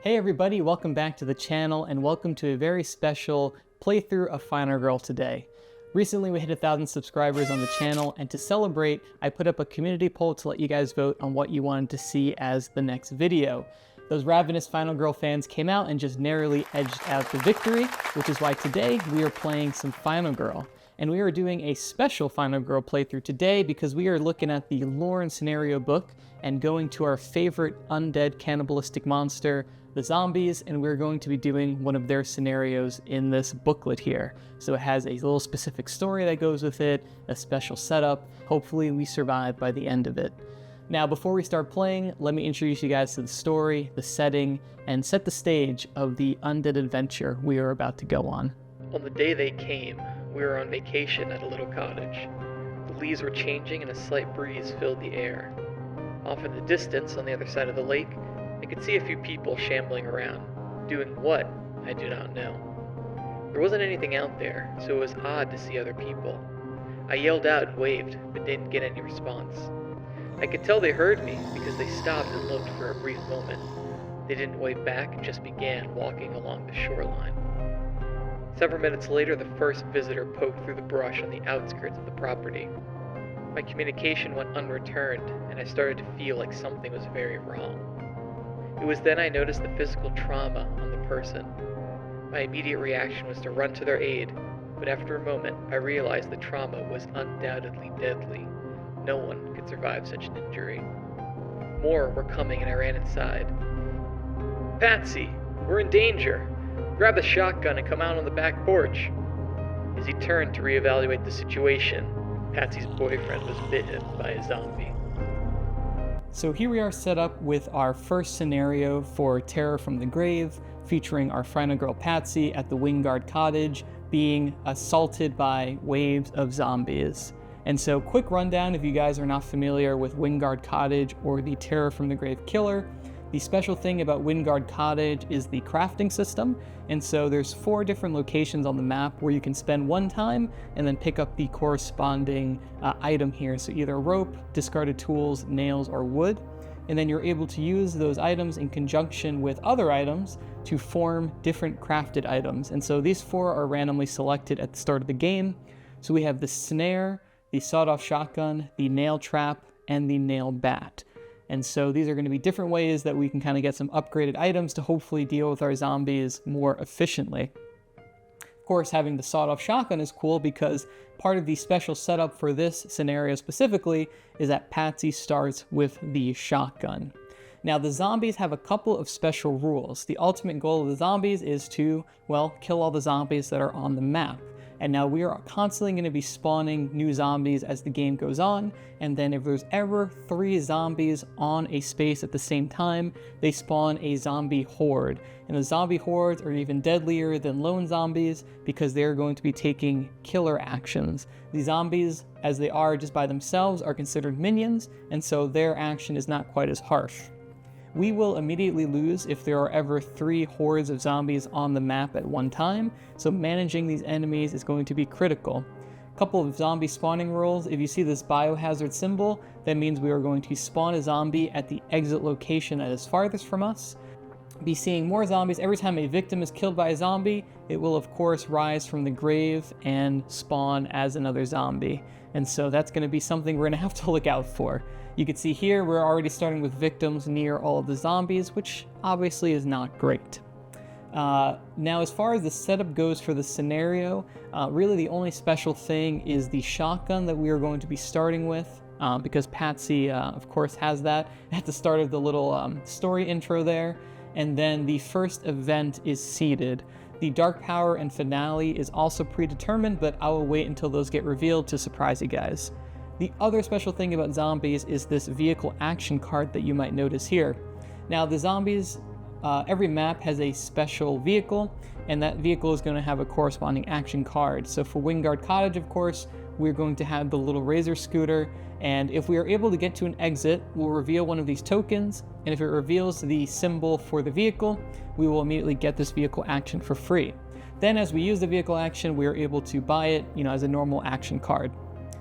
Hey everybody, welcome back to the channel and welcome to a very special playthrough of Final Girl today. Recently we hit 1,000 subscribers on the channel, and to celebrate I put up a community poll to let you guys vote on what you wanted to see as the next video. Those ravenous Final Girl fans came out and just narrowly edged out the victory, which is why today we are playing some Final Girl. And we are doing a special Final Girl playthrough today because we are looking at the lore and scenario book and going to our favorite undead cannibalistic monster, the zombies, and we're going to be doing one of their scenarios in this booklet here. So it has a little specific story that goes with it, a special setup. Hopefully we survive by the end of it. Now, before we start playing, let me introduce you guys to the story, the setting, and set the stage of the undead adventure we are about to go on. On the day they came, we were on vacation at a little cottage. The leaves were changing and a slight breeze filled the air. Off in the distance, on the other side of the lake, I could see a few people shambling around. Doing what, I do not know. There wasn't anything out there, so it was odd to see other people. I yelled out and waved, but didn't get any response. I could tell they heard me because they stopped and looked for a brief moment. They didn't wave back and just began walking along the shoreline. Several minutes later, the first visitor poked through the brush on the outskirts of the property. My communication went unreturned, and I started to feel like something was very wrong. It was then I noticed the physical trauma on the person. My immediate reaction was to run to their aid, but after a moment, I realized the trauma was undoubtedly deadly. No one could survive such an injury. More were coming, and I ran inside. "Patsy, we're in danger. Grab the shotgun and come out on the back porch." As he turned to reevaluate the situation, Patsy's boyfriend was bitten by a zombie. So here we are set up with our first scenario for Terror from the Grave, featuring our Final Girl Patsy at the Wingard Cottage being assaulted by waves of zombies. And so, quick rundown if you guys are not familiar with Wingard Cottage or the Terror from the Grave killer. The special thing about Wingard Cottage is the crafting system, and so there's 4 different locations on the map where you can spend 1 time and then pick up the corresponding item here. So either rope, discarded tools, nails, or wood, and then you're able to use those items in conjunction with other items to form different crafted items. And so these 4 are randomly selected at the start of the game. So we have the snare, the sawed-off shotgun, the nail trap, and the nail bat. And so these are going to be different ways that we can kind of get some upgraded items to hopefully deal with our zombies more efficiently. Of course, having the sawed-off shotgun is cool because part of the special setup for this scenario specifically is that Patsy starts with the shotgun. Now, the zombies have a couple of special rules. The ultimate goal of the zombies is to, well, kill all the zombies that are on the map. And now we are constantly going to be spawning new zombies as the game goes on, and then if there's ever 3 zombies on a space at the same time, they spawn a zombie horde. And the zombie hordes are even deadlier than lone zombies because they're going to be taking killer actions. The zombies, as they are just by themselves, are considered minions, and so their action is not quite as harsh. We will immediately lose if there are ever 3 hordes of zombies on the map at one time, so managing these enemies is going to be critical. A couple of zombie spawning rules: if you see this biohazard symbol, that means we are going to spawn a zombie at the exit location that is farthest from us. Be seeing more zombies every time a victim is killed by a zombie, it will of course rise from the grave and spawn as another zombie. And so that's going to be something we're going to have to look out for. You can see here we're already starting with victims near all of the zombies, which obviously is not great. Now, as far as the setup goes for the scenario, really the only special thing is the shotgun that we are going to be starting with, because Patsy, of course, has that at the start of the little story intro there. And then the first event is seeded. The Dark Power and Finale is also predetermined, but I will wait until those get revealed to surprise you guys. The other special thing about zombies is this vehicle action card that you might notice here. Now, the zombies, every map has a special vehicle, and that vehicle is going to have a corresponding action card. So for Wingard Cottage, of course, we're going to have the little razor scooter, and if we are able to get to an exit, we'll reveal one of these tokens, and if it reveals the symbol for the vehicle, we will immediately get this vehicle action for free. Then as we use the vehicle action, we are able to buy it, as a normal action card.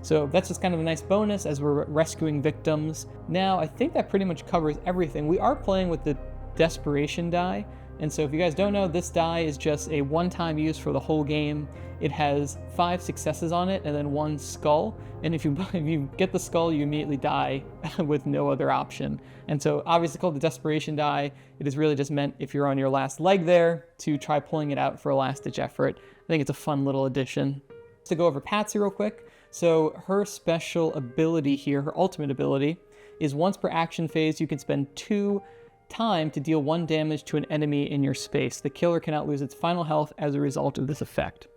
So that's just kind of a nice bonus as we're rescuing victims. Now, I think that pretty much covers everything. We are playing with the Desperation die. And so if you guys don't know, this die is just a one-time use for the whole game. It has 5 successes on it and then 1 skull. And if you get the skull, you immediately die with no other option. And so obviously called the Desperation die. It is really just meant if you're on your last leg there to try pulling it out for a last-ditch effort. I think it's a fun little addition. To go over Patsy real quick. So her special ability here, her ultimate ability, is once per action phase, you can spend 2 time to deal 1 damage to an enemy in your space. The killer cannot lose its final health as a result of this effect.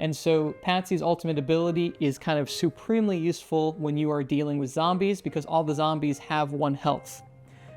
And so Patsy's ultimate ability is kind of supremely useful when you are dealing with zombies because all the zombies have 1 health.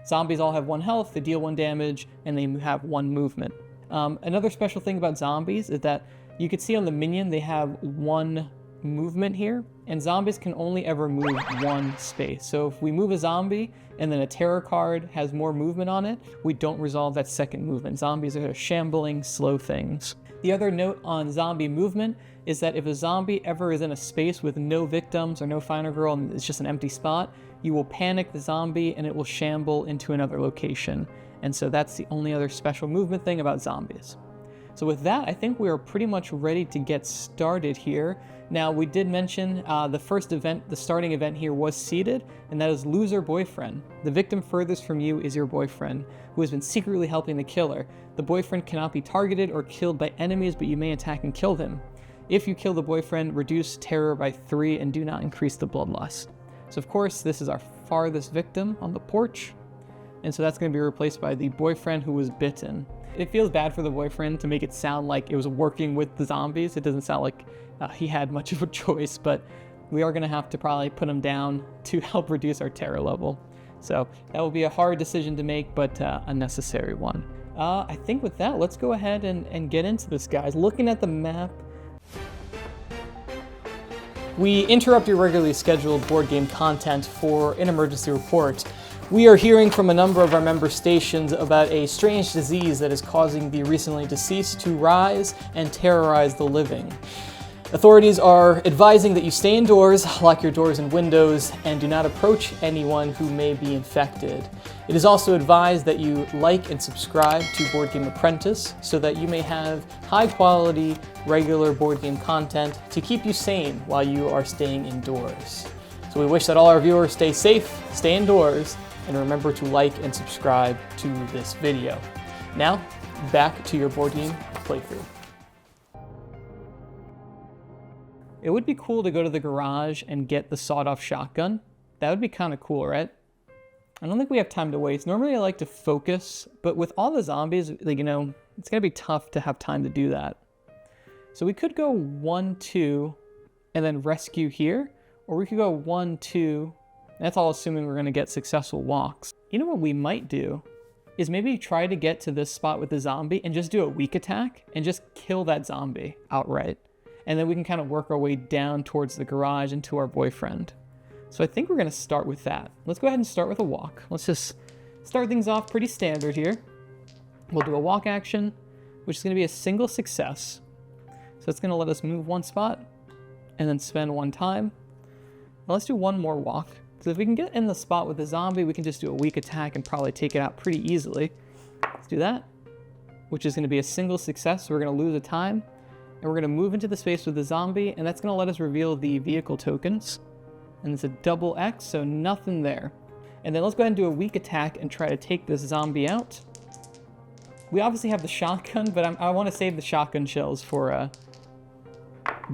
Zombies all have 1 health, they deal 1 damage, and they have 1 movement. Another special thing about zombies is that you can see on the minion they have 1 movement here, and zombies can only ever move 1 space. So if we move a zombie and then a terror card has more movement on it, we don't resolve that second movement. Zombies are shambling, slow things. The other note on zombie movement is that if a zombie ever is in a space with no victims or no final girl and it's just an empty spot, you will panic the zombie and it will shamble into another location. And so that's the only other special movement thing about zombies. So with that, I think we are pretty much ready to get started here. Now, we did mention the first event, the starting event here was seeded, and that is Loser Boyfriend. The victim furthest from you is your boyfriend, who has been secretly helping the killer. The boyfriend cannot be targeted or killed by enemies, but you may attack and kill him. If you kill the boyfriend, reduce terror by 3 and do not increase the bloodlust. So of course, this is our farthest victim on the porch, and so that's going to be replaced by the boyfriend who was bitten. It feels bad for the boyfriend to make it sound like it was working with the zombies. It doesn't sound like he had much of a choice, but we are going to have to probably put him down to help reduce our terror level. So that will be a hard decision to make, but a necessary one. I think with that, let's go ahead and get into this, guys. Looking at the map, we interrupt your regularly scheduled board game content for an emergency report. We are hearing from a number of our member stations about a strange disease that is causing the recently deceased to rise and terrorize the living. Authorities are advising that you stay indoors, lock your doors and windows, and do not approach anyone who may be infected. It is also advised that you like and subscribe to Board Game Apprentice so that you may have high-quality, regular board game content to keep you sane while you are staying indoors. So we wish that all our viewers stay safe, stay indoors, and remember to like and subscribe to this video. Now, back to your board game playthrough. It would be cool to go to the garage and get the sawed-off shotgun. That would be kind of cool, right? I don't think we have time to waste. Normally I like to focus, but with all the zombies, like, it's gonna be tough to have time to do that. So we could go 1, 2, and then rescue here, or we could go 1, 2, that's all assuming we're gonna get successful walks. You know what we might do is maybe try to get to this spot with the zombie and just do a weak attack and just kill that zombie outright. And then we can kind of work our way down towards the garage and to our boyfriend. So I think we're gonna start with that. Let's go ahead and start with a walk. Let's just start things off pretty standard here. We'll do a walk action, which is gonna be a single success. So it's gonna let us move 1 spot and then spend 1 time. Now let's do 1 more walk. So if we can get in the spot with the zombie, we can just do a weak attack and probably take it out pretty easily. Let's do that, which is going to be a single success. So we're going to lose a time, and we're going to move into the space with the zombie, and that's going to let us reveal the vehicle tokens. And it's a double X, so nothing there. And then let's go ahead and do a weak attack and try to take this zombie out. We obviously have the shotgun, but I want to save the shotgun shells for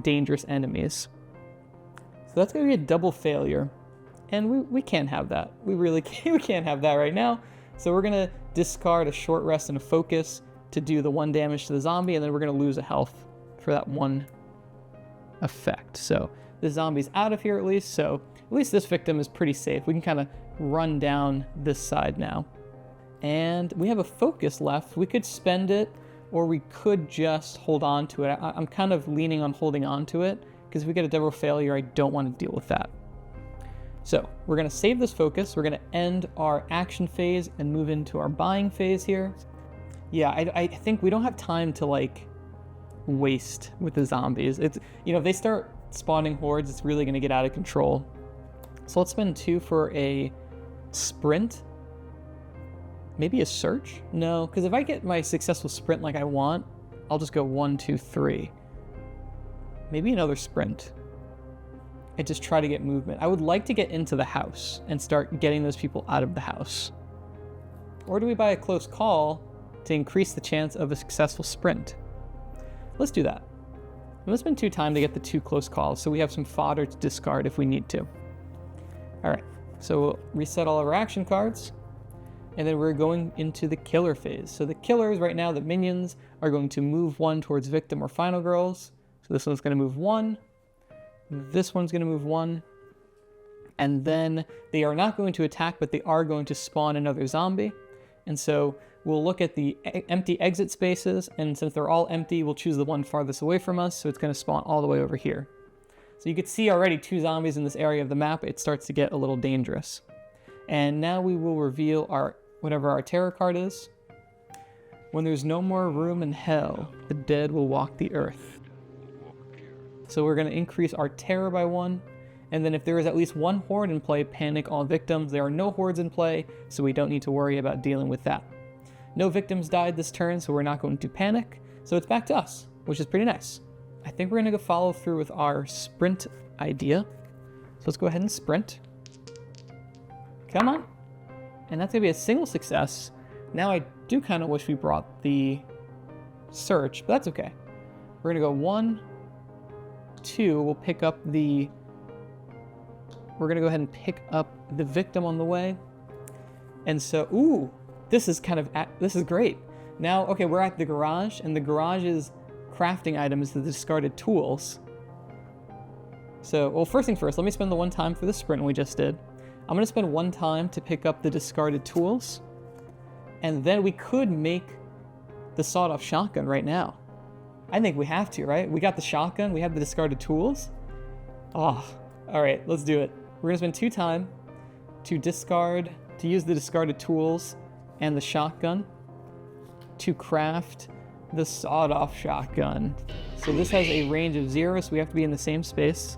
dangerous enemies. So that's going to be a double failure. And we can't have that. We really can't, we can't have that right now. So we're gonna discard a short rest and a focus to do the 1 damage to the zombie, and then we're gonna lose a health for that 1 effect. So the zombie's out of here at least, so at least this victim is pretty safe. We can kind of run down this side now. And we have a focus left. We could spend it, or we could just hold on to it. I'm kind of leaning on holding on to it, because if we get a double failure, I don't want to deal with that. So we're going to save this focus. We're going to end our action phase and move into our buying phase here. Yeah, I think we don't have time to like waste with the zombies. It's, if they start spawning hordes, it's really going to get out of control. So let's spend 2 for a sprint. Maybe a search? No, because if I get my successful sprint like I want, I'll just go 1, 2, 3. Maybe another sprint. And just try to get movement. I would like to get into the house and start getting those people out of the house. Or do we buy a close call to increase the chance of a successful sprint? Let's do that. Let's spend 2 time to get the 2 close calls so we have some fodder to discard if we need to. Alright, so we'll reset all of our action cards. And then we're going into the killer phase. So the killers right now, the minions, are going to move 1 towards victim or final girls. So this one's going to move 1. This one's going to move 1. And then they are not going to attack, but they are going to spawn another zombie. And so we'll look at the empty exit spaces, and since they're all empty, we'll choose the one farthest away from us, so it's going to spawn all the way over here. So you can see already 2 zombies in this area of the map. It starts to get a little dangerous. And now we will reveal our whatever our terror card is. When there's no more room in hell, the dead will walk the earth. So we're going to increase our terror by 1. And then if there is at least 1 horde in play, panic all victims. There are no hordes in play, so we don't need to worry about dealing with that. No victims died this turn, so we're not going to panic. So it's back to us, which is pretty nice. I think we're going to go follow through with our sprint idea. So let's go ahead and sprint. Come on. And that's going to be a single success. Now I do kind of wish we brought the search, but that's okay. We're going to go 1, 2. We'll pick up the... We're going to go ahead and pick up the victim on the way. And so, ooh, this is great. Now, okay, we're at the garage, and the garage's crafting item is the discarded tools. So, well, first thing first, let me spend the 1 time for the sprint we just did. I'm going to spend 1 time to pick up the discarded tools. And then we could make the sawed-off shotgun right now. I think we have to, right? We got the shotgun, we have the discarded tools. Oh, all right, let's do it. We're going to spend 2 time to use the discarded tools and the shotgun to craft the sawed-off shotgun. So this has a range of 0, so we have to be in the same space.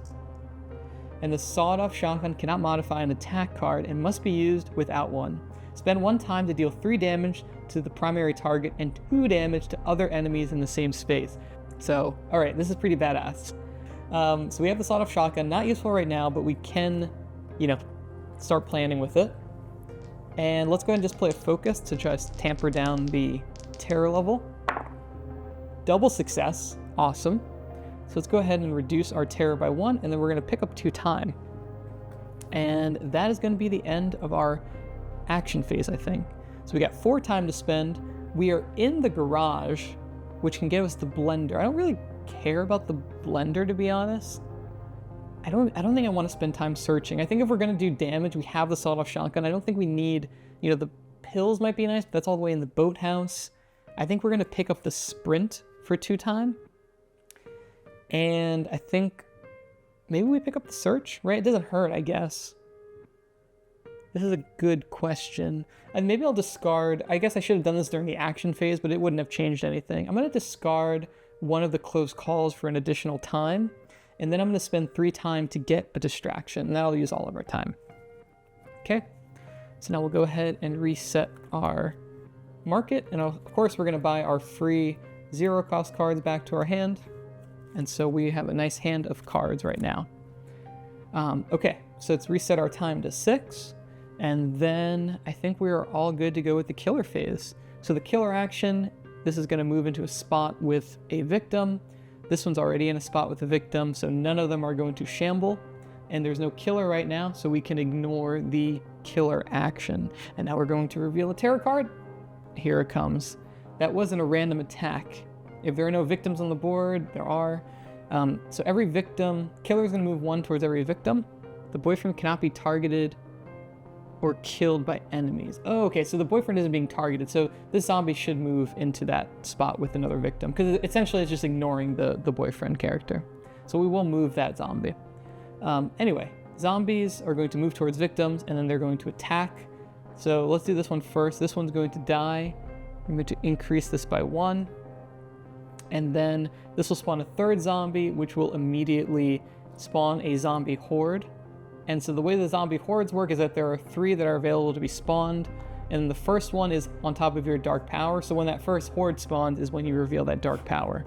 And the sawed-off shotgun cannot modify an attack card and must be used without one. Spend 1 time to deal 3 damage to the primary target and 2 damage to other enemies in the same space. So, alright, this is pretty badass. So we have the sawed-off shotgun, not useful right now, but we can, start planning with it. And let's go ahead and just play a focus to try to tamper down the terror level. Double success, awesome. So let's go ahead and reduce our terror by 1, and then we're going to pick up 2 time. And that is going to be the end of our action phase, I think. So we got 4 time to spend. We are in the garage, which can give us the blender. I don't really care about the blender, to be honest. I don't think I want to spend time searching. I think if we're going to do damage, we have the sawed-off shotgun. I don't think we need, the pills might be nice, but that's all the way in the boathouse. I think we're going to pick up the sprint for 2 time. And I think maybe we pick up the search, right? It doesn't hurt, I guess. This is a good question. And maybe I'll discard, I guess I should have done this during the action phase, but it wouldn't have changed anything. I'm going to discard one of the close calls for an additional time. And then I'm going to spend 3 time to get a distraction. And that'll use all of our time. Okay. So now we'll go ahead and reset our market. And of course, we're going to buy our free 0 cost cards back to our hand. And so we have a nice hand of cards right now. Okay, so let's reset our time to 6. And then I think we are all good to go with the killer phase. So the killer action, this is going to move into a spot with a victim. This one's already in a spot with a victim, so none of them are going to shamble. And there's no killer right now, so we can ignore the killer action. And now we're going to reveal a terror card. Here it comes. That wasn't a random attack. If there are no victims on the board, there are. So every victim, killer is going to move 1 towards every victim. The boyfriend cannot be targeted or killed by enemies. Oh, okay, so the boyfriend isn't being targeted. So this zombie should move into that spot with another victim, because essentially it's just ignoring the boyfriend character. So we will move that zombie. Anyway, zombies are going to move towards victims, and then they're going to attack. So let's do this one first. This one's going to die. I'm going to increase this by 1. And then this will spawn a 3rd zombie, which will immediately spawn a zombie horde. And so the way the zombie hordes work is that there are 3 that are available to be spawned. And the first one is on top of your dark power. So when that first horde spawns is when you reveal that dark power.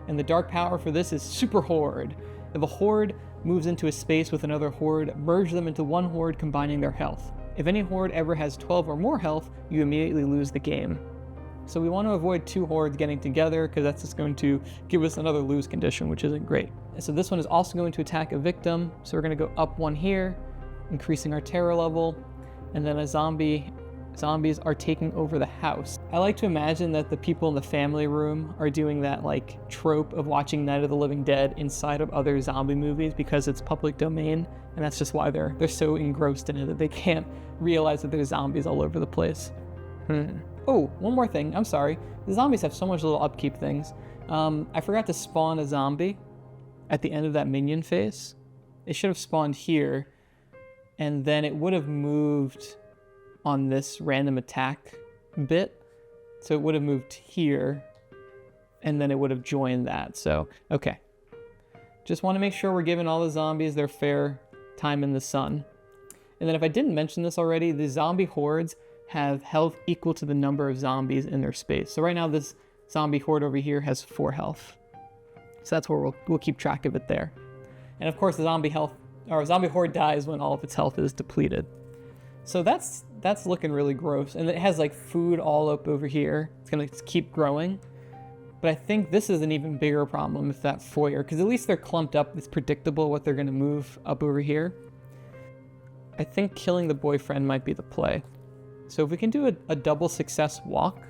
And the dark power for this is Super Horde. If a horde moves into a space with another horde, merge them into one horde, combining their health. If any horde ever has 12 or more health, you immediately lose the game. So we want to avoid two hordes getting together because that's just going to give us another lose condition, which isn't great. So this one is also going to attack a victim. So we're going to go up one here, increasing our terror level, and then zombies are taking over the house. I like to imagine that the people in the family room are doing that like trope of watching Night of the Living Dead inside of other zombie movies because it's public domain, and that's just why they're so engrossed in it that they can't realize that there's zombies all over the place. Oh, one more thing. I'm sorry. The zombies have so much little upkeep things. I forgot to spawn a zombie at the end of that minion phase. It should have spawned here, and then it would have moved on this random attack bit. So it would have moved here, and then it would have joined that. So, okay. Just want to make sure we're giving all the zombies their fair time in the sun. And then if I didn't mention this already, the zombie hordes have health equal to the number of zombies in their space. So right now this zombie horde over here has 4 health. So that's where we'll keep track of it there. And of course the zombie horde dies when all of its health is depleted. So that's looking really gross. And it has like food all up over here. It's gonna keep growing. But I think this is an even bigger problem with that foyer, because at least they're clumped up. It's predictable what they're gonna move up over here. I think killing the boyfriend might be the play. So if we can do a double success walk,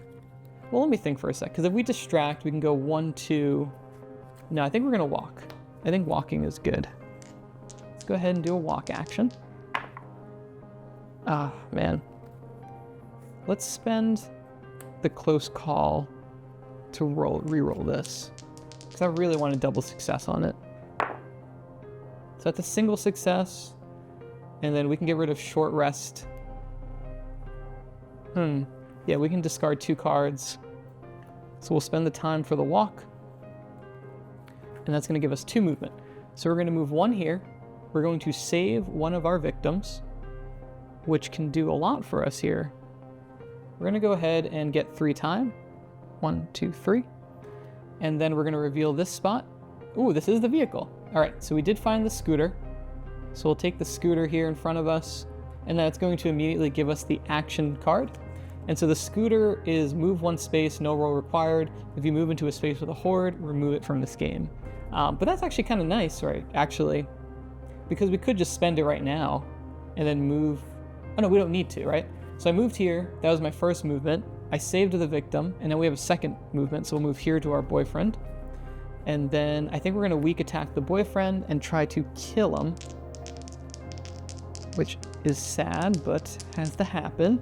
well, let me think for a sec, because if we distract, we can go 1, 2. No, I think we're gonna walk. I think walking is good. Let's go ahead and do a walk action. Ah, man. Let's spend the close call to re-roll this, because I really want a double success on it. So that's a single success, and then we can get rid of short rest. Yeah, we can discard 2 cards. So we'll spend the time for the walk, and that's going to give us 2 movement. So we're going to move 1 here. We're going to save one of our victims, which can do a lot for us here. We're going to go ahead and get 3 time. 1, 2, 3. And then we're going to reveal this spot. Ooh, this is the vehicle. All right, so we did find the scooter. So we'll take the scooter here in front of us, and that's going to immediately give us the action card. And so the scooter is move 1 space, no roll required. If you move into a space with a horde, remove it from this game. But that's actually kind of nice, right? Actually, because we could just spend it right now and then move. Oh no, we don't need to, right? So I moved here. That was my first movement. I saved the victim, and then we have a second movement. So we'll move here to our boyfriend. And then I think we're going to weak attack the boyfriend and try to kill him, which is sad, but has to happen.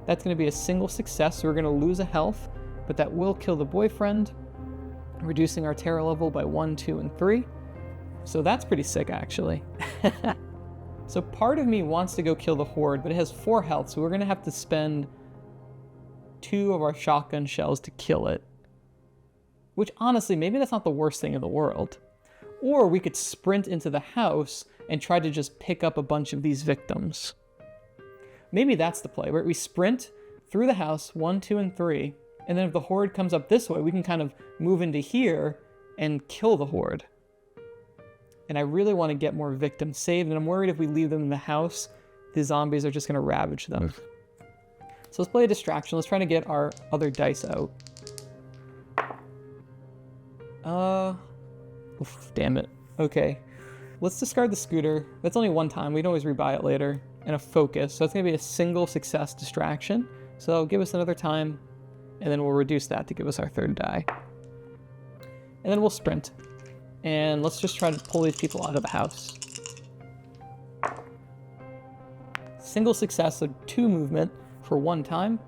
That's going to be a single success, so we're going to lose a health, but that will kill the boyfriend, reducing our terror level by 1, 2, and 3. So that's pretty sick, actually. So part of me wants to go kill the horde, but it has 4 health, so we're going to have to spend 2 of our shotgun shells to kill it. Which, honestly, maybe that's not the worst thing in the world. Or we could sprint into the house and try to just pick up a bunch of these victims. Maybe that's the play, where we sprint through the house, 1, 2, and 3, and then if the horde comes up this way, we can kind of move into here and kill the horde. And I really want to get more victims saved, and I'm worried if we leave them in the house, the zombies are just going to ravage them. So let's play a distraction. Let's try to get our other dice out. Oof, damn it. Okay. Let's discard the scooter. That's only 1 time. We can always rebuy it later. And a focus. So it's going to be a single success distraction. So that'll give us another time, and then we'll reduce that to give us our 3rd die. And then we'll sprint. And let's just try to pull these people out of the house. Single success, so 2 movement for 1 time.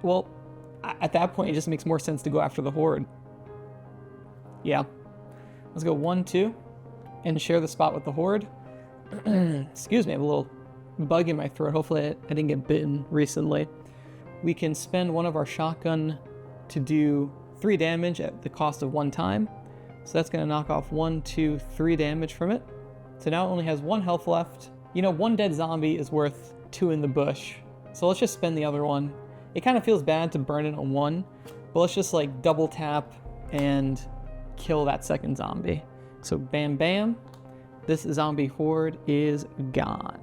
Well, at that point, it just makes more sense to go after the horde. Yeah. Let's go 1, 2, and share the spot with the horde. Excuse me, I have a little bug in my throat. Hopefully I didn't get bitten recently. We can spend one of our shotgun to do 3 damage at the cost of 1 time. So that's going to knock off 1, 2, 3 damage from it. So now it only has 1 health left. You know, 1 dead zombie is worth 2 in the bush. So let's just spend the other one. It kind of feels bad to burn it on one, but let's just like double tap and kill that second zombie. So bam, bam. This zombie horde is gone.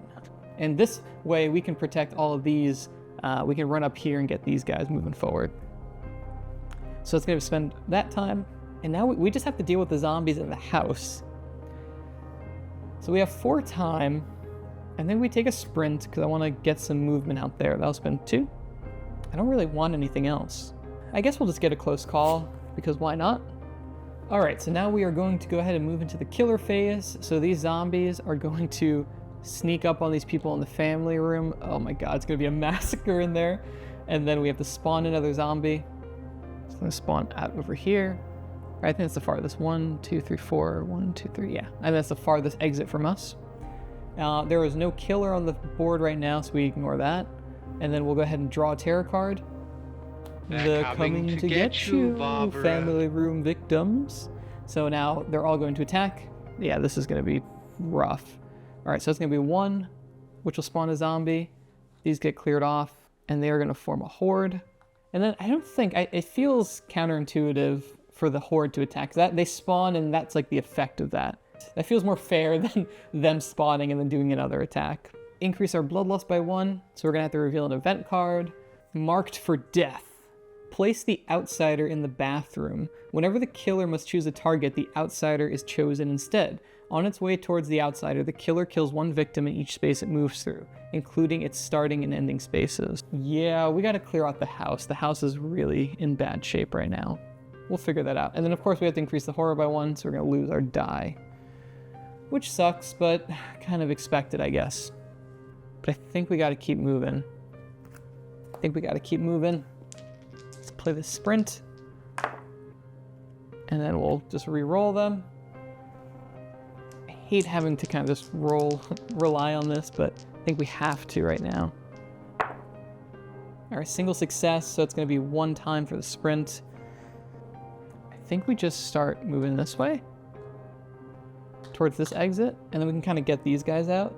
And this way we can protect all of these. We can run up here and get these guys moving forward. So it's gonna spend that time. And now we just have to deal with the zombies in the house. So we have 4 time. And then we take a sprint because I want to get some movement out there. That'll spend 2. I don't really want anything else. I guess we'll just get a close call because why not? All right, so now we are going to go ahead and move into the killer phase. So these zombies are going to sneak up on these people in the family room. Oh my God, it's gonna be a massacre in there. And then we have to spawn another zombie. It's gonna spawn out over here. I think that's the farthest. 1, 2, 3, 4. 1, 2, 3. Yeah, and that's the farthest exit from us. There is no killer on the board right now, so we ignore that. And then we'll go ahead and draw a tarot card. They're coming to get you, family room victims. So now they're all going to attack. Yeah, this is going to be rough. All right, so it's going to be 1, which will spawn a zombie. These get cleared off, and they are going to form a horde. And then I don't think, it feels counterintuitive for the horde to attack. That they spawn, and that's like the effect of that. That feels more fair than them spawning and then doing another attack. Increase our bloodlust by 1, so we're gonna have to reveal an event card. Marked for death. Place the outsider in the bathroom. Whenever the killer must choose a target, the outsider is chosen instead. On its way towards the outsider, the killer kills 1 victim in each space it moves through, including its starting and ending spaces. Yeah, we gotta clear out the house. The house is really in bad shape right now. We'll figure that out. And then of course we have to increase the horror by 1, so we're gonna lose our die. Which sucks, but kind of expected, I guess. But I think we gotta keep moving. Let's play the sprint. And then we'll just re-roll them. I hate having to kind of just rely on this, but I think we have to right now. All right, single success, so it's gonna be 1 time for the sprint. I think we just start moving this way towards this exit, and then we can kind of get these guys out.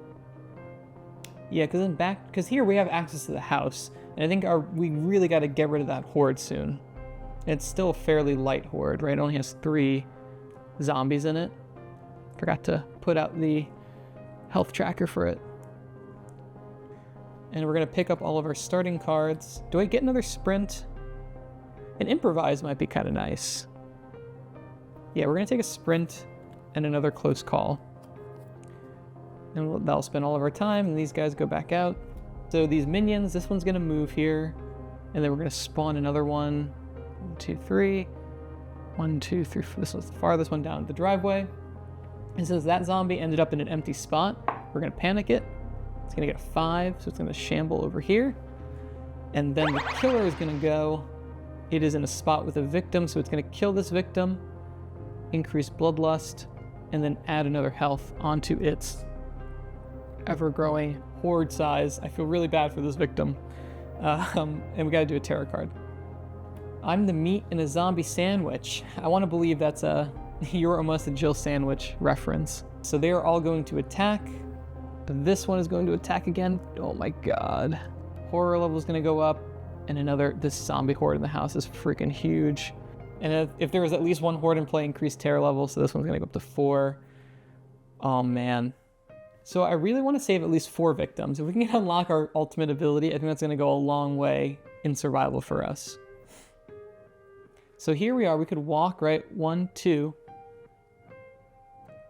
Yeah, because here we have access to the house, and I think we really got to get rid of that horde soon. It's still a fairly light horde, right? It only has 3 zombies in it. Forgot to put out the health tracker for it. And we're gonna pick up all of our starting cards. Do I get another sprint? An improvise might be kind of nice. Yeah, we're gonna take a sprint and another close call. And that'll spend all of our time, and these guys go back out. So these minions, this one's gonna move here, and then we're gonna spawn another one. 1, 2, 3. 1, 2, 3. This was the farthest one down the driveway. And since that zombie ended up in an empty spot, we're gonna panic it. It's gonna get a 5, so it's gonna shamble over here. And then the killer is gonna go. It is in a spot with a victim, so it's gonna kill this victim, increase bloodlust, and then add another health onto its ever-growing horde size. I feel really bad for this victim. And we gotta do a tarot card. I'm the meat in a zombie sandwich. I want to believe that's a You're Almost a Jill sandwich reference. So they are all going to attack. This one is going to attack again. Oh my god. Horror level is going to go up. And this zombie horde in the house is freaking huge. And if there was at least 1 horde in play, increased terror level, so this one's gonna go up to 4. Oh man. So I really want to save at least 4 victims. If we can unlock our ultimate ability, I think that's gonna go a long way in survival for us. So here we are, we could walk, right? 1, 2.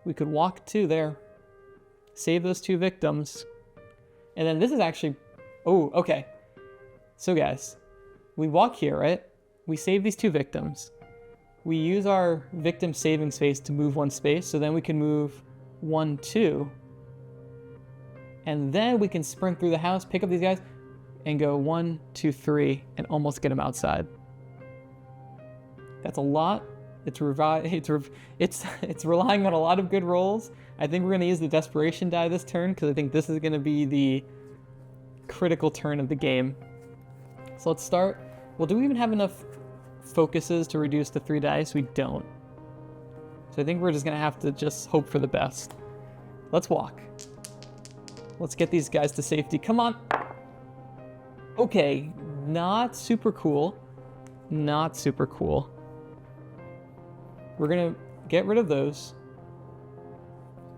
We could walk 2 there. Save those 2 victims. And then this is actually, oh, okay. So guys, we walk here, right? We save these 2 victims. We use our victim saving space to move 1 space, so then we can move 1, 2. And then we can sprint through the house, pick up these guys, and go 1, 2, 3, and almost get them outside. That's a lot. It's relying on a lot of good rolls. I think we're gonna use the desperation die this turn, because I think this is gonna be the critical turn of the game. So let's start. Well, do we even have enough focuses to reduce to 3 dice? We don't. So I think we're just gonna have to just hope for the best. Let's walk. Let's get these guys to safety. Come on. Okay, not super cool. Not super cool. We're gonna get rid of those.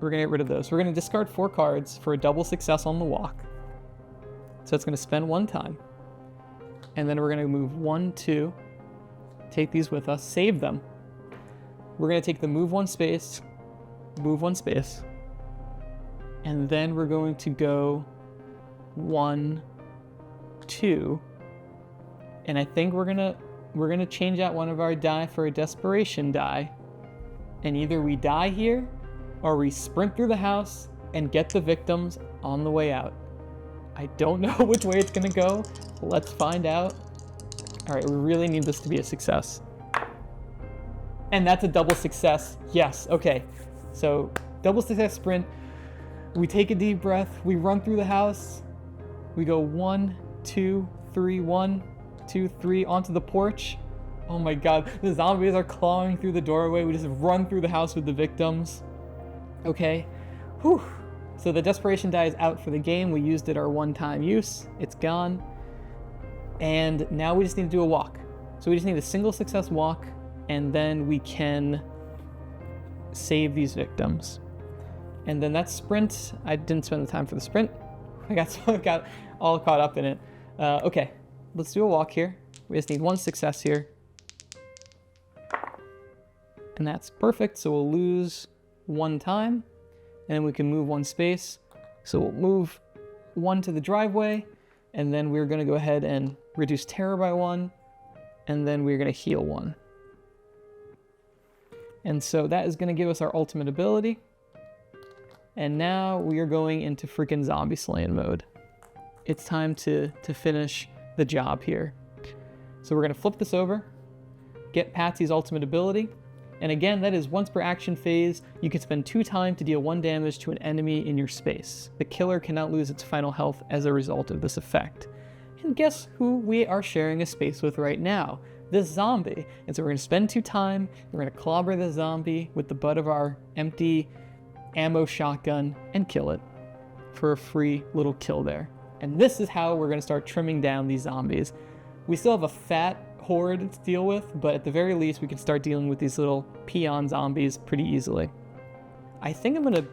We're gonna discard 4 cards for a double success on the walk. So it's gonna spend 1 time. And then we're gonna move 1, 2, take these with us, save them. We're gonna take the move 1 space, and then we're going to go 1, 2, and I think we're gonna change out one of our die for a desperation die, and either we die here or we sprint through the house and get the victims on the way out. I don't know which way it's gonna go. Let's find out. All right, we really need this to be a success. And that's a double success. Yes, okay. So double success sprint. We take a deep breath. We run through the house. We go 1, 2, 3, 1, 2, 3 onto the porch. Oh my God, the zombies are clawing through the doorway. We just run through the house with the victims. Okay, whew. So the desperation die is out for the game. We used it our 1-time use. It's gone. And now we just need to do a walk. So we just need a single success walk, and then we can save these victims. And then that sprint, I didn't spend the time for the sprint. I got all caught up in it. Okay, let's do a walk here. We just need 1 success here. And that's perfect, so we'll lose 1 time, and then we can move 1 space. So we'll move 1 to the driveway, and then we're gonna go ahead and reduce terror by 1, and then we're gonna heal 1. And so that is gonna give us our ultimate ability. And now we are going into freaking zombie slaying mode. It's time to finish the job here. So we're gonna flip this over, get Patsy's ultimate ability, and again, that is once per action phase, you can spend 2 time to deal 1 damage to an enemy in your space. The killer cannot lose its final health as a result of this effect. And guess who we are sharing a space with right now? This zombie. And so we're gonna spend 2 time, we're gonna clobber the zombie with the butt of our empty ammo shotgun and kill it for a free little kill there. And this is how we're gonna start trimming down these zombies. We still have a fat horde to deal with, but at the very least we can start dealing with these little peon zombies pretty easily. I think I'm gonna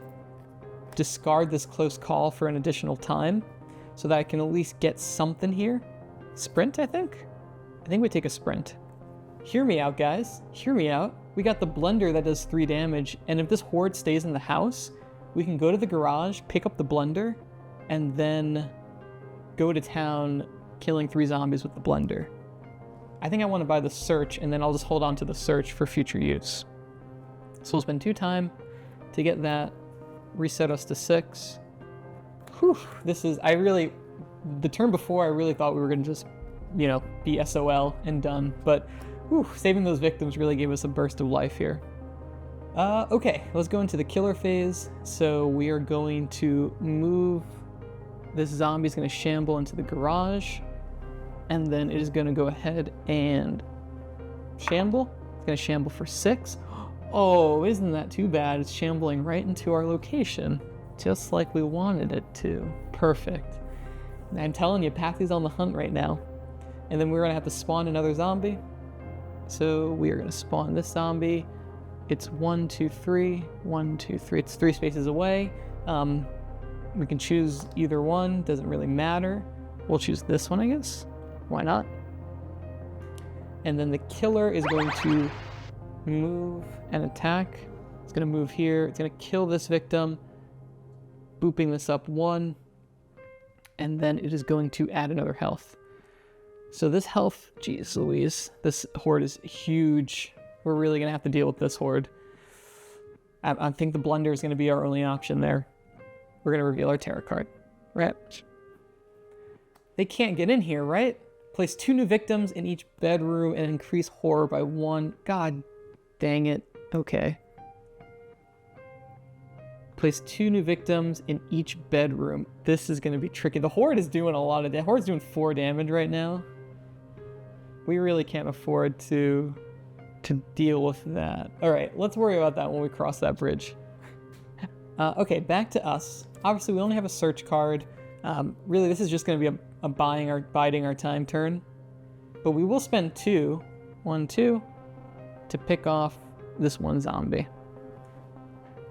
discard this close call for an additional time so that I can at least get something here. Sprint, I think we take a sprint. Hear me out, guys. Hear me out. We got the blender that does 3 damage, and if this horde stays in the house, we can go to the garage, pick up the blender, and then go to town killing 3 zombies with the blender. I think I want to buy the search, and then I'll just hold on to the search for future use. So we'll spend 2 time to get that, reset us to 6. Whew, the turn before I really thought we were going to just, be SOL and done, but whew, saving those victims really gave us a burst of life here. Okay, let's go into the killer phase. So we are going to move, this zombie's going to shamble into the garage, and then it is going to go ahead and shamble. It's going to shamble for 6. Oh, isn't that too bad? It's shambling right into our location, just like we wanted it to. Perfect. I'm telling you, Patsy's on the hunt right now. And then we're going to have to spawn another zombie. So we are going to spawn this zombie. It's 1, 2, 3, 1, 2, 3. It's 3 spaces away. We can choose either one, doesn't really matter. We'll choose this one, I guess. Why not? And then the killer is going to move and attack. It's going to move here. It's going to kill this victim, booping this up 1. And then it is going to add another health. So this health, geez Louise, this horde is huge. We're really going to have to deal with this horde. I think the blender is going to be our only option there. We're going to reveal our tarot card. Right? They can't get in here, right? Place 2 new victims in each bedroom and increase horror by 1. God dang it. Okay. Place 2 new victims in each bedroom. This is going to be tricky. The horde is doing a lot of damage. Horde's doing 4 damage right now. We really can't afford to deal with that. All right, let's worry about that when we cross that bridge. Okay, back to us. Obviously, we only have a search card. Really, this is just going to be a biding our time turn. But we will spend 2, 1, 2, to pick off this one zombie.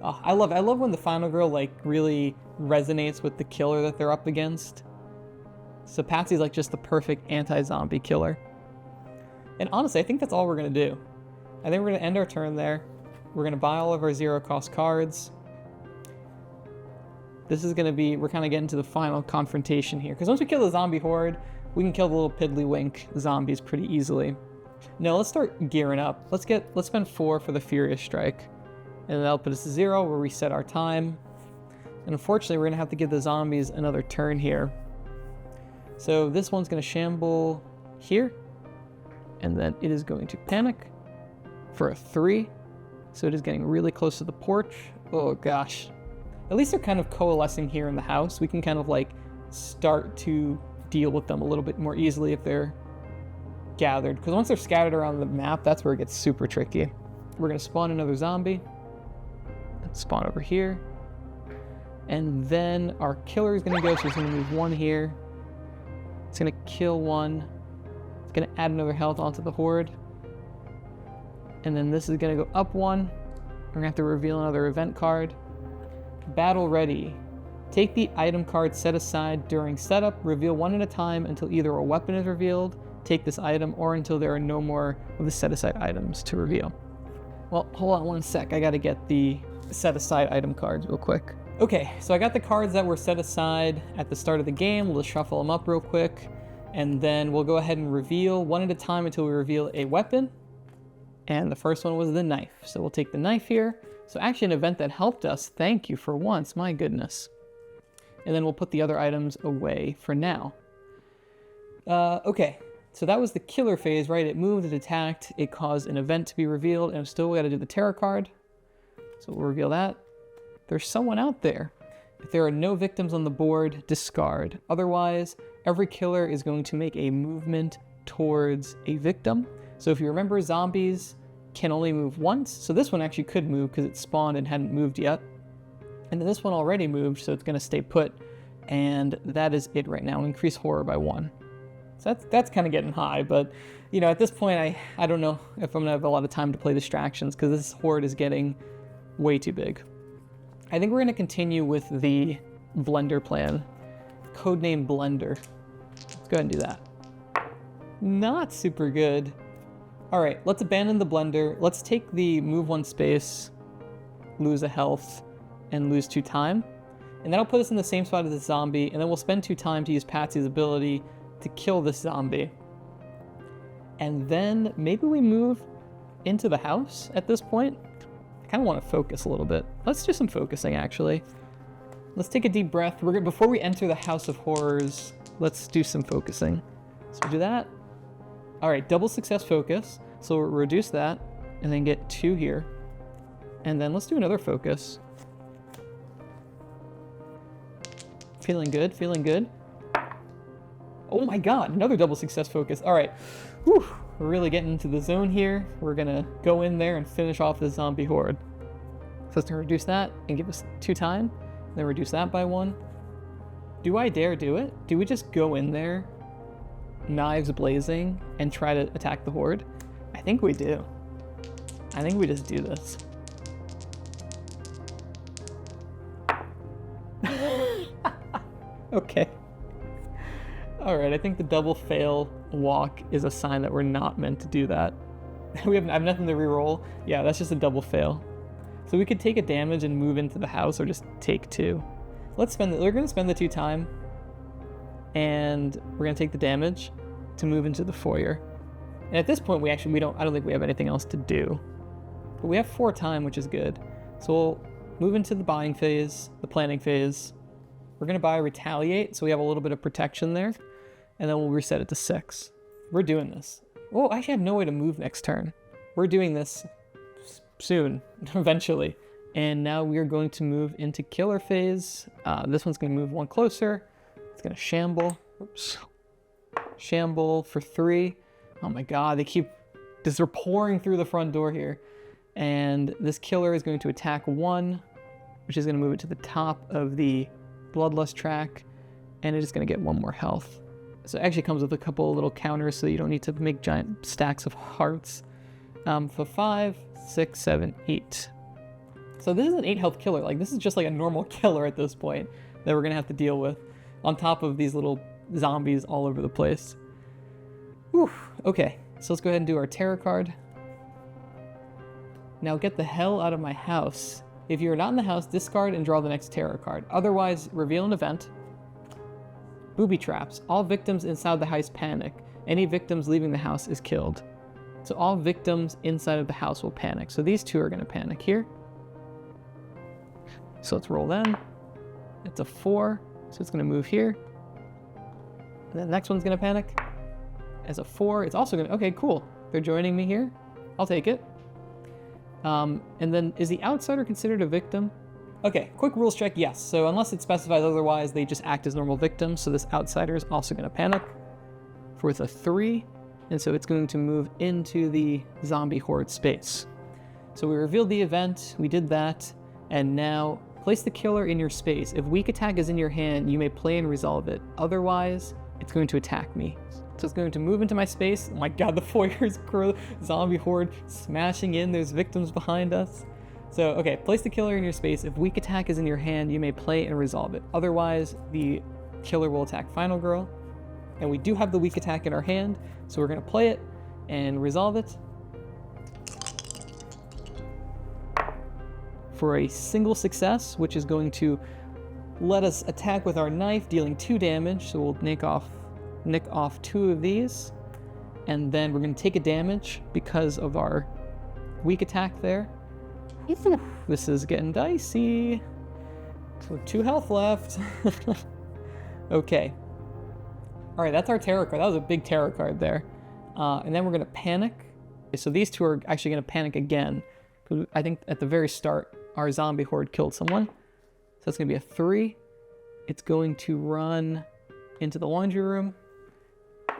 Oh, I love when the final girl like really resonates with the killer that they're up against. So Patsy's like just the perfect anti-zombie killer. And honestly, I think that's all we're gonna do. I think we're gonna end our turn there. We're gonna buy all of our 0-cost cards. This is gonna be, we're kind of getting to the final confrontation here. Because once we kill the zombie horde, we can kill the little piddly-wink zombies pretty easily. No, let's start gearing up. Let's spend 4 for the Furious Strike. And that'll put us to 0, we'll reset our time. And unfortunately, we're gonna have to give the zombies another turn here. So this one's gonna shamble here. And then it is going to panic for a 3. So it is getting really close to the porch. Oh gosh. At least they're kind of coalescing here in the house. We can kind of like start to deal with them a little bit more easily if they're gathered. Because once they're scattered around the map, that's where it gets super tricky. We're gonna spawn another zombie. Let's spawn over here. And then our killer is gonna go, so he's gonna move 1 here. It's gonna kill 1. It's gonna add another health onto the horde. And then this is gonna go up 1. We're gonna have to reveal another event card. Battle ready. Take the item card set aside during setup, reveal 1 at a time until either a weapon is revealed, take this item, or until there are no more of the set aside items to reveal. Well, hold on 1 sec, I gotta get the set aside item cards real quick. Okay, so I got the cards that were set aside at the start of the game. We'll just shuffle them up real quick, and then we'll go ahead and reveal 1 at a time until we reveal a weapon. And the first one was the knife. So we'll take the knife here. So actually an event that helped us, thank you for once, my goodness. And then we'll put the other items away for now. Okay, so that was the killer phase, right? It moved, it attacked, it caused an event to be revealed, and still we gotta do the terror card. So we'll reveal that. There's someone out there. If there are no victims on the board, discard. Otherwise, every killer is going to make a movement towards a victim. So if you remember, zombies can only move once. So this one actually could move because it spawned and hadn't moved yet. And then this one already moved, so it's gonna stay put. And that is it right now. Increase horror by 1. So that's kind of getting high, but you know, at this point, I don't know if I'm gonna have a lot of time to play distractions because this horde is getting way too big. I think we're gonna continue with the blender plan. Codename Blender. Let's go ahead and do that. Not super good. All right, let's abandon the blender. Let's take the move 1 space, lose a health, and lose 2 time. And that'll put us in the same spot as the zombie, and then we'll spend 2 time to use Patsy's ability to kill this zombie. And then maybe we move into the house at this point. I kind of want to focus a little bit. Let's do some focusing, actually. Let's take a deep breath. Before we enter the House of Horrors, let's do some focusing. So we'll do that. All right, double success focus. So we'll reduce that and then get 2 here. And then let's do another focus. Feeling good, feeling good. Oh my God, another double success focus. All right, whew, we're really getting into the zone here. We're gonna go in there and finish off the zombie horde. So let's reduce that and give us 2 time, then reduce that by 1. Do I dare do it? Do we just go in there, knives blazing, and try to attack the horde? I think we do. I think we just do this. Okay. All right, I think the double fail walk is a sign that we're not meant to do that. I have nothing to reroll. Yeah, that's just a double fail. So we could take a damage and move into the house, or just take 2. Let's spend. We're gonna spend the 2 time, and we're gonna take the damage to move into the foyer. And at this point, I don't think we have anything else to do. But we have 4 time, which is good. So we'll move into the buying phase, the planning phase. We're gonna buy Retaliate, so we have a little bit of protection there. And then we'll reset it to 6. We're doing this. Oh, I actually have no way to move next turn. We're doing this soon, eventually. And now we are going to move into killer phase. This one's gonna move 1 closer. It's gonna shamble. Oops. Shamble for 3. Oh my God, they're pouring through the front door here. And this killer is going to attack 1, which is gonna move it to the top of the Bloodlust track. And it is gonna get 1 more health. So it actually comes with a couple of little counters so you don't need to make giant stacks of hearts. For 5, 6, 7, 8. So this is an 8 health killer. Like, this is just like a normal killer at this point that we're gonna have to deal with, on top of these little zombies all over the place. Whew, okay, so let's go ahead and do our terror card. Now get the hell out of my house. If you're not in the house, discard and draw the next terror card. Otherwise, reveal an event. Booby traps. All victims inside the house panic. Any victims leaving the house is killed. So all victims inside of the house will panic. So these two are gonna panic here. So let's roll them. It's a 4, so it's gonna move here. And then the next one's gonna panic. As a 4, it's also gonna, okay, cool. They're joining me here. I'll take it. And then is the outsider considered a victim? Okay, quick rules check, yes. So unless it specifies otherwise, they just act as normal victims. So this outsider is also gonna panic with a 3. And so it's going to move into the zombie horde space. So we revealed the event, we did that, and now place the killer in your space. If weak attack is in your hand, you may play and resolve it. Otherwise, it's going to attack me. So it's going to move into my space. Oh my god, the foyer's zombie horde smashing in. There's victims behind us. So, okay, place the killer in your space. If weak attack is in your hand, you may play and resolve it. Otherwise, the killer will attack Final Girl. And we do have the weak attack in our hand, so we're going to play it and resolve it. For a single success, which is going to let us attack with our knife, dealing 2 damage. So we'll nick off 2 of these, and then we're going to take a damage because of our weak attack there. This is getting dicey. So 2 health left. Okay. All right, that's our terror card. That was a big terror card there. And then we're going to panic. So these two are actually going to panic again. I think at the very start, our zombie horde killed someone. So that's going to be a 3. It's going to run into the laundry room.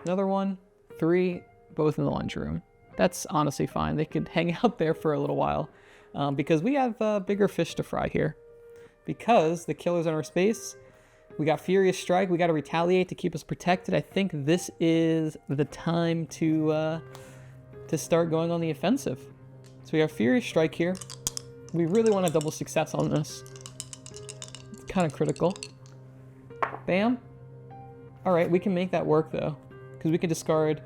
Another one, 3, both in the laundry room. That's honestly fine. They could hang out there for a little while because we have bigger fish to fry here. Because the killer's in our space, we got Furious Strike. We got to retaliate to keep us protected. I think this is the time to start going on the offensive. So we have Furious Strike here. We really want a double success on this. It's kind of critical. Bam. All right, we can make that work though, because we can discard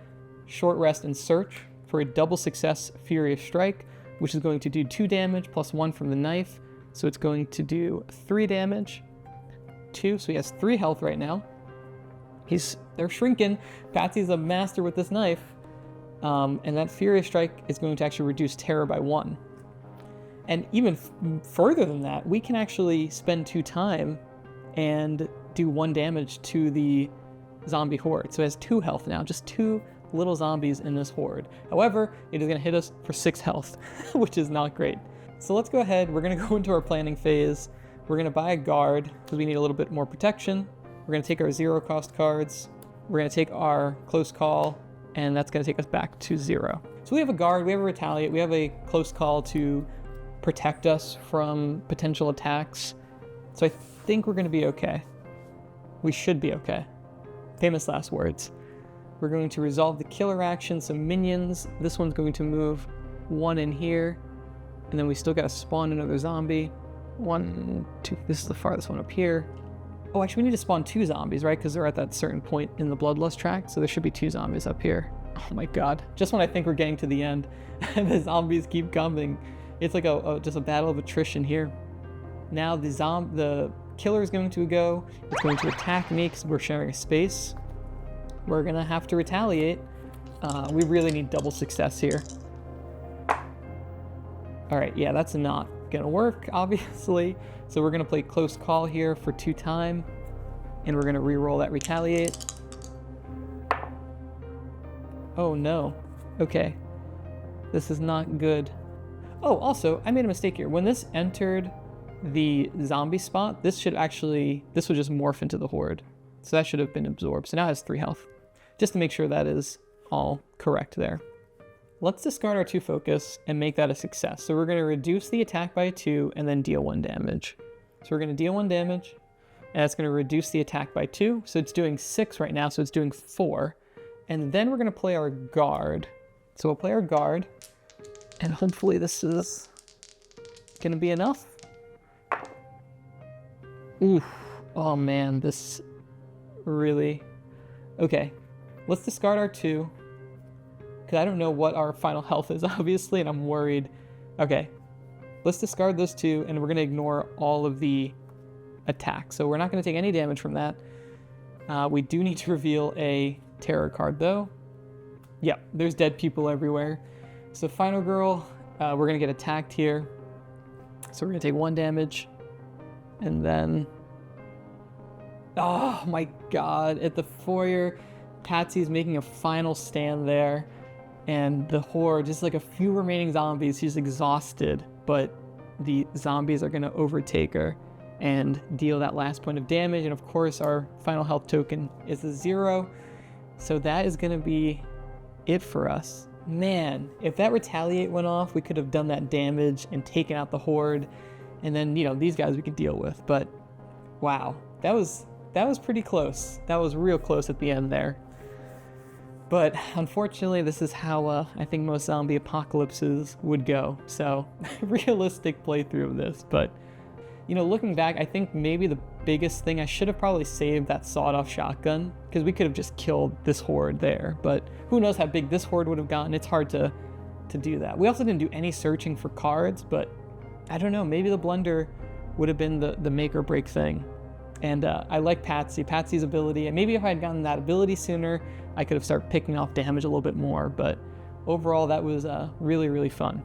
Short Rest and Search for a double success Furious Strike, which is going to do 2 damage plus 1 from the knife. So it's going to do 3 damage. 2, so he has 3 health right now. They're shrinking. Patsy's a master with this knife. And that Furious Strike is going to actually reduce terror by 1. And even further than that, we can actually spend 2 time and do 1 damage to the zombie horde. So it has 2 health now, just 2 little zombies in this horde. However, it is going to hit us for 6 health, which is not great. So let's go ahead. We're going to go into our planning phase. We're going to buy a guard because we need a little bit more protection. We're going to take our 0 cost cards. We're going to take our close call, and that's going to take us back to 0. So we have a guard, we have a retaliate, we have a close call to protect us from potential attacks. So I think we're going to be okay. We should be okay. Famous last words. We're going to resolve the killer action, some minions. This one's going to move 1 in here, and then we still got to spawn another zombie. 1, 2, this is the farthest one up here. Oh, actually we need to spawn 2 zombies, right? Because they're at that certain point in the bloodlust track, so there should be 2 zombies up here. Oh my god. Just when I think we're getting to the end, and the zombies keep coming. It's like just a battle of attrition here. Now the killer is going to go. It's going to attack me because we're sharing a space. We're going to have to retaliate. We really need double success here. Alright, yeah, that's not gonna work, obviously. So we're gonna play close call here for 2 time, and we're gonna re-roll that retaliate. Oh no. Okay. This is not good. Oh, also, I made a mistake here. When this entered the zombie spot, this would just morph into the horde. So that should have been absorbed. So now it has 3 health. Just to make sure that is all correct there. Let's discard our 2 focus and make that a success. So we're going to reduce the attack by 2 and then deal 1 damage. So we're going to deal 1 damage. and that's going to reduce the attack by 2. So it's doing 6 right now, so it's doing 4. And then we're going to play our guard. So we'll play our guard, and hopefully this is going to be enough. Oof. Oh man, this really... Okay, let's discard our 2, because I don't know what our final health is, obviously, and I'm worried. Okay, let's discard those 2, and we're going to ignore all of the attacks. So we're not going to take any damage from that. We do need to reveal a terror card, though. Yep, there's dead people everywhere. So Final Girl, we're going to get attacked here. So we're going to take 1 damage. And then... Oh my god, at the foyer, Patsy's making a final stand there. And the Horde, just like a few remaining zombies, she's exhausted. But the zombies are going to overtake her and deal that last point of damage. And of course, our final health token is a 0. So that is going to be it for us. Man, if that Retaliate went off, we could have done that damage and taken out the Horde. And then, you know, these guys we could deal with. But wow, that was pretty close. That was real close at the end there. But unfortunately, this is how I think most zombie apocalypses would go. So realistic playthrough of this. But, you know, looking back, I think maybe the biggest thing, I should have probably saved that sawed-off shotgun, because we could have just killed this Horde there. But who knows how big this Horde would have gotten. It's hard to do that. We also didn't do any searching for cards, but I don't know, maybe the blunder would have been the make or break thing. And I like Patsy's ability, and maybe if I had gotten that ability sooner, I could have started picking off damage a little bit more. But overall, that was really, really fun.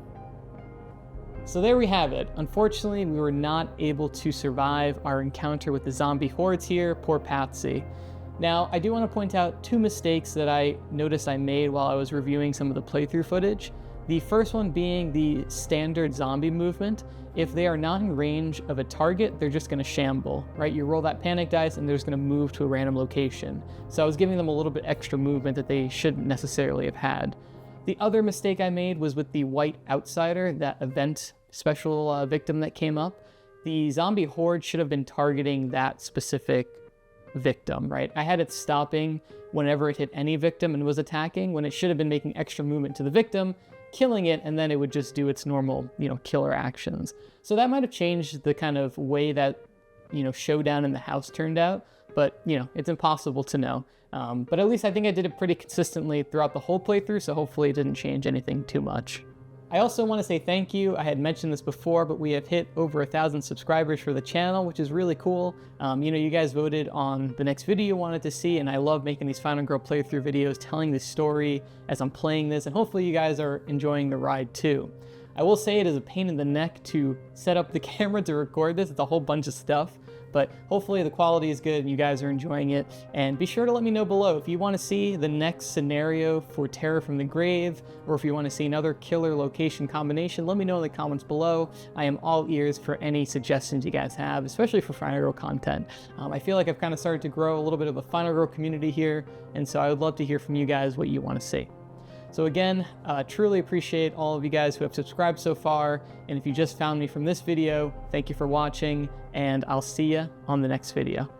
So there we have it. Unfortunately, we were not able to survive our encounter with the zombie hordes here. Poor Patsy. Now, I do want to point out 2 mistakes that I noticed I made while I was reviewing some of the playthrough footage. The first one being the standard zombie movement. If they are not in range of a target, they're just going to shamble, right? You roll that panic dice and they're just going to move to a random location. So I was giving them a little bit extra movement that they shouldn't necessarily have had. The other mistake I made was with the White Outsider, that event special victim that came up. The zombie horde should have been targeting that specific victim, right? I had it stopping whenever it hit any victim and was attacking, when it should have been making extra movement to the victim, killing it, and then it would just do its normal, you know, killer actions. So that might have changed the kind of way that, you know, showdown in the house turned out, but, you know, it's impossible to know. But at least I think I did it pretty consistently throughout the whole playthrough, so hopefully it didn't change anything too much. I also want to say thank you. I had mentioned this before, but we have hit over 1,000 subscribers for the channel, which is really cool. You know, you guys voted on the next video you wanted to see, and I love making these Final Girl playthrough videos, telling this story as I'm playing this, and hopefully you guys are enjoying the ride too. I will say it is a pain in the neck to set up the camera to record this. It's a whole bunch of stuff, but hopefully the quality is good and you guys are enjoying it. And be sure to let me know below if you want to see the next scenario for Terror from the Grave, or if you want to see another killer location combination. Let me know in the comments below. I am all ears for any suggestions you guys have, especially for Final Girl content. I feel like I've kind of started to grow a little bit of a Final Girl community here, and so I would love to hear from you guys what you want to see. So again, truly appreciate all of you guys who have subscribed so far, and if you just found me from this video, thank you for watching, and I'll see you on the next video.